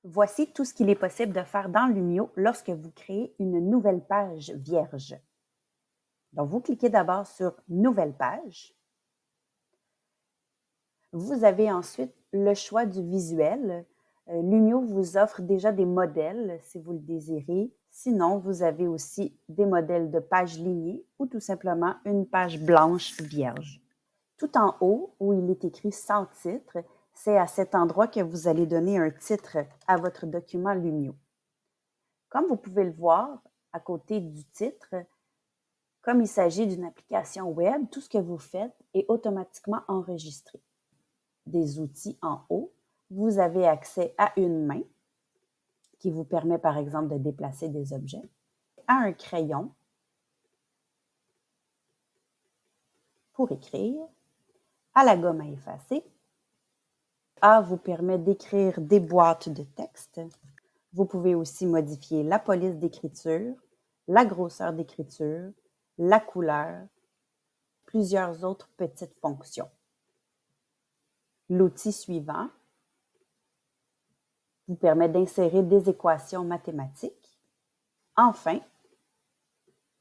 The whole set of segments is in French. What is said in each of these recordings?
Voici tout ce qu'il est possible de faire dans Lumio lorsque vous créez une nouvelle page vierge. Donc, vous cliquez d'abord sur « Nouvelle page ». Vous avez ensuite le choix du visuel. Lumio vous offre déjà des modèles si vous le désirez. Sinon, vous avez aussi des modèles de pages lignées ou tout simplement une page blanche vierge. Tout en haut, où il est écrit « Sans titre », c'est à cet endroit que vous allez donner un titre à votre document Lumio. Comme vous pouvez le voir, à côté du titre, comme il s'agit d'une application web, tout ce que vous faites est automatiquement enregistré. Des outils en haut, vous avez accès à une main qui vous permet par exemple de déplacer des objets, à un crayon pour écrire, à la gomme à effacer. A vous permet d'écrire des boîtes de texte. Vous pouvez aussi modifier la police d'écriture, la grosseur d'écriture, la couleur, plusieurs autres petites fonctions. L'outil suivant vous permet d'insérer des équations mathématiques. Enfin,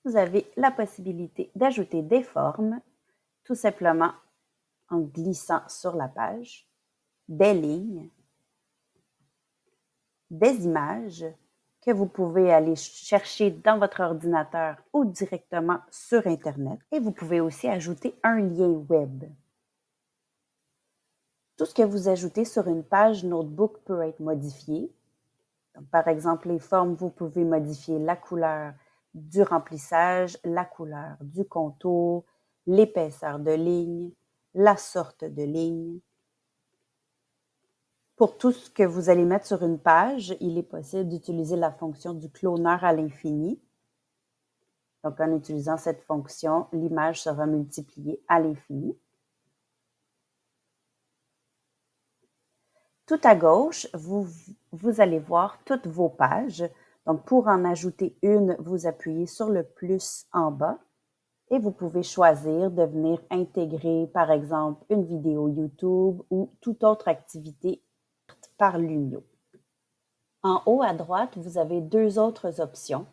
vous avez la possibilité d'ajouter des formes, tout simplement en glissant sur la page, des lignes, des images que vous pouvez aller chercher dans votre ordinateur ou directement sur Internet. Et vous pouvez aussi ajouter un lien web. Tout ce que vous ajoutez sur une page Notebook peut être modifié. Donc, par exemple, les formes, vous pouvez modifier la couleur du remplissage, la couleur du contour, l'épaisseur de ligne, la sorte de ligne. Pour tout ce que vous allez mettre sur une page, il est possible d'utiliser la fonction du cloneur à l'infini. Donc, en utilisant cette fonction, l'image sera multipliée à l'infini. Tout à gauche, vous allez voir toutes vos pages. Donc, pour en ajouter une, vous appuyez sur le plus en bas et vous pouvez choisir de venir intégrer, par exemple, une vidéo YouTube ou toute autre activité par Lumio. En haut à droite, vous avez deux autres options.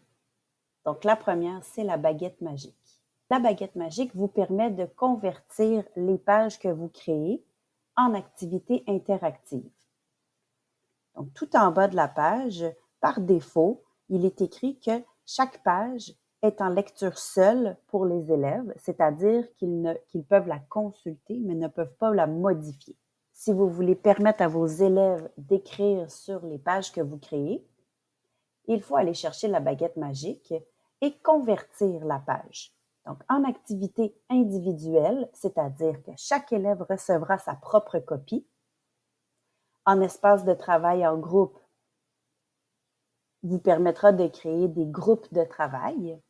Donc, la première, c'est la baguette magique. La baguette magique vous permet de convertir les pages que vous créez en activités interactives. Donc, tout en bas de la page, par défaut, il est écrit que chaque page est en lecture seule pour les élèves, c'est-à-dire qu'ils peuvent la consulter, mais ne peuvent pas la modifier. Si vous voulez permettre à vos élèves d'écrire sur les pages que vous créez, il faut aller chercher la baguette magique et convertir la page. Donc, en activité individuelle, c'est-à-dire que chaque élève recevra sa propre copie. En espace de travail en groupe, vous permettra de créer des groupes de travail.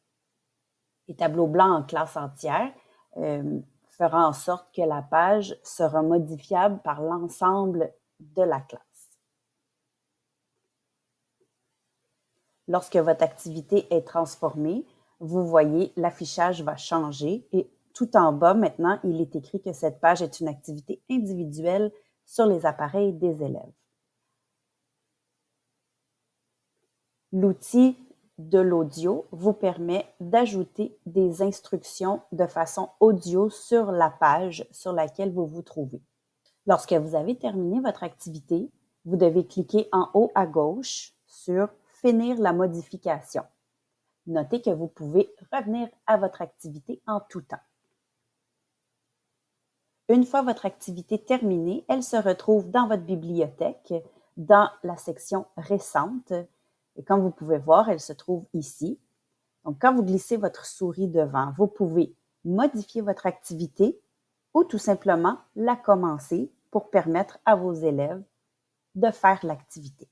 Et tableau blanc en classe entière fera en sorte que la page sera modifiable par l'ensemble de la classe. Lorsque votre activité est transformée, vous voyez, l'affichage va changer et tout en bas, maintenant, il est écrit que cette page est une activité individuelle sur les appareils des élèves. L'outil de l'audio vous permet d'ajouter des instructions de façon audio sur la page sur laquelle vous vous trouvez. Lorsque vous avez terminé votre activité, vous devez cliquer en haut à gauche sur « Finir la modification ». Notez que vous pouvez revenir à votre activité en tout temps. Une fois votre activité terminée, elle se retrouve dans votre bibliothèque, dans la section « Récente ». Et comme vous pouvez voir, elle se trouve ici. Donc, quand vous glissez votre souris devant, vous pouvez modifier votre activité ou tout simplement la commencer pour permettre à vos élèves de faire l'activité.